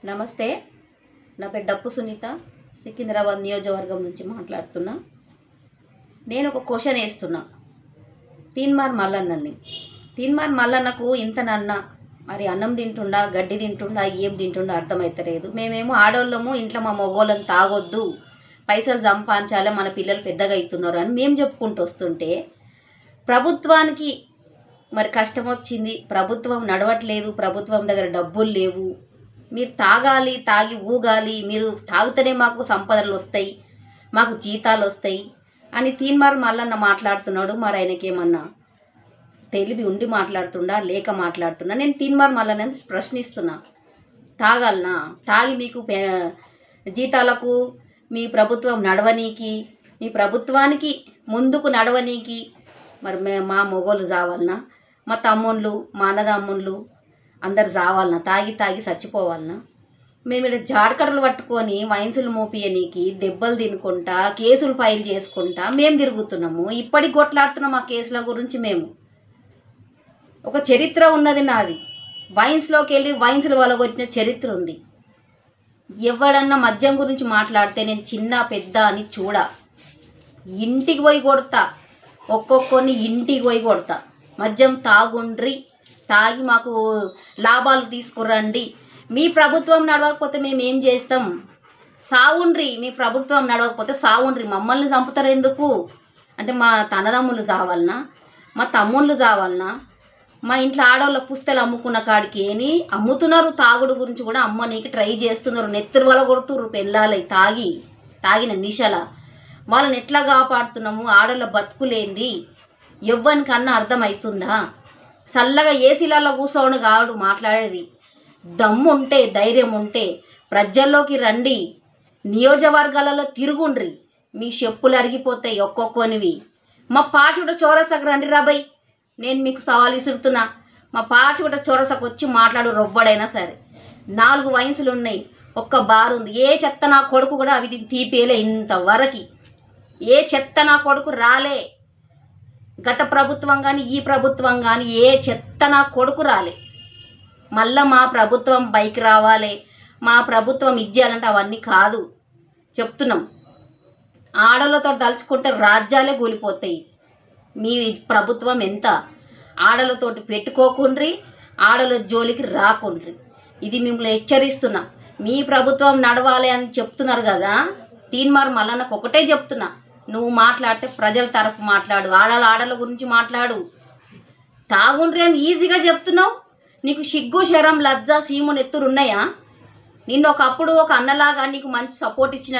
నమస్తే. నా పేరు డప్పు సునీత, సికింద్రాబాద్ నియోజకవర్గం నుంచి మాట్లాడుతున్నా. నేను ఒక క్వశ్చన్ వేస్తున్నా తీన్మార్ మల్లన్నని. తీన్మార్ మల్లన్నకు ఇంతనన్నా మరి అన్నం తింటుండా, గడ్డి తింటుండా, ఏం తింటుండా అర్థమవుతలేదు. మేమేమో ఆడోళ్ళము, ఇంట్లో మా మగోళ్ళని తాగొద్దు, పైసలు సంపాదించాలి, మన పిల్లలు పెద్దగా అవుతున్నారు అని మేము చెప్పుకుంటూ వస్తుంటే ప్రభుత్వానికి మరి కష్టం వచ్చింది. ప్రభుత్వం నడవట్లేదు, ప్రభుత్వం దగ్గర డబ్బులు లేవు, మీరు తాగాలి, తాగి ఊగాలి, మీరు తాగితేనే మాకు సంపదలు వస్తాయి, మాకు జీతాలు వస్తాయి అని తీన్మార్ మల్లన్న మాట్లాడుతున్నాడు. మరి ఆయనకేమన్నా తెలివి ఉండి మాట్లాడుతుండా లేక మాట్లాడుతున్నా? నేను తీన్మార్ మల్లన్నని ప్రశ్నిస్తున్నా. తాగాలనా? తాగి మీకు జీతాలకు మీ ప్రభుత్వం నడవనీకి, మీ ప్రభుత్వానికి ముందుకు నడవనీకి మరి మా మొగోళ్ళు చావాలనా? మా తమ్ముళ్ళు, మా అన్నదమ్ముళ్ళు అందరు చావాలనా? తాగి తాగి చచ్చిపోవాలనా? మేము ఇక్కడ జాడకడలు పట్టుకొని వైన్సులు మోపియనీకి దెబ్బలు తినుకుంటా, కేసులు ఫైల్ చేసుకుంటా మేము తిరుగుతున్నాము. ఇప్పటికి కొట్లాడుతున్నాం ఆ కేసుల గురించి. మేము ఒక చరిత్ర ఉన్నది నాది. వైన్స్లోకి వెళ్ళి వైన్స్లు వలగొట్టిన చరిత్ర ఉంది. ఎవడన్నా మద్యం గురించి మాట్లాడితే నేను చిన్న పెద్ద అని ఇంటికి పోయి కొడతా, ఒక్కొక్కరిని ఇంటికి పోయి కొడతా. మద్యం తాగుండ్రి, తాగి మాకు లాభాలు తీసుకురండి. మీ ప్రభుత్వం నడవకపోతే మేము ఏం చేస్తాం? సావుండ్రి. మీ ప్రభుత్వం నడవకపోతే సావుండ్రి. మమ్మల్ని చంపుతారు ఎందుకు అంటే మా తనదమ్ములు చావాలనా, మా తమ్ముళ్ళు చావాలనా? మా ఇంట్లో ఆడవాళ్ళ పుస్తలు అమ్ముకున్న కాడికి ఏని అమ్ముతున్నారు. తాగుడు గురించి కూడా అమ్మనీకి ట్రై చేస్తున్నారు. నెత్తురు వల కొడుతున్నారు పెళ్ళాలి తాగిన నిశల. వాళ్ళని ఎట్లా కాపాడుతున్నాము? ఆడవాళ్ళ బతుకులేంది ఎవ్వనికన్నా అర్థమవుతుందా? చల్లగా ఏసీలలో కూర్చోని కాడు మాట్లాడేది. దమ్ము ఉంటే, ధైర్యం ఉంటే ప్రజల్లోకి రండి, నియోజకవర్గాలలో తిరుగుండ్రి, మీ చెప్పులు అరిగిపోతాయి ఒక్కొక్కనివి. మా పార్షిగుట చౌరస్తాకు రండి రాబాయ్, నేను మీకు సవాల్ విసురుతున్నా. మా పార్షిగుట చౌరస్తాకు వచ్చి మాట్లాడు రొవ్వడైనా సరే. 4 వైన్సులు ఉన్నాయి, ఒక్క బార్ ఉంది. ఏ చెత్త నా కొడుకు కూడా వీటిని తీపేలే ఇంతవరకు. ఏ చెత్త నా కొడుకు రాలే. గత ప్రభుత్వం కానీ ఈ ప్రభుత్వం కానీ ఏ చెత్త నా కొడుకు రాలే. మళ్ళీ మా ప్రభుత్వం బైక్ రావాలి, మా ప్రభుత్వం ఇచ్చేయాలంటే అవన్నీ కాదు చెప్తున్నాం. ఆడలతో దలుచుకుంటే రాజ్యాలే కూలిపోతాయి. మీ ప్రభుత్వం ఎంత? ఆడలతోటి పెట్టుకోకుండ్రి, ఆడల జోలికి రాకుండ్రి. ఇది మిమ్మల్ని హెచ్చరిస్తున్నా. మీ ప్రభుత్వం నడవాలి అని చెప్తున్నారు కదా. తీన్మార్ మల్లన్నకు ఒకటే చెప్తున్నా, నువ్వు మాట్లాడితే ప్రజల తరఫు మాట్లాడు, ఆడల గురించి మాట్లాడు. తాగుండ్రి అని ఈజీగా చెప్తున్నావు. నీకు సిగ్గు, శరం, లజ్జ, సీము, నెత్తురు ఉన్నాయా? నిన్ను ఒకప్పుడు ఒక అన్నలాగా నీకు మంచి సపోర్ట్ ఇచ్చిన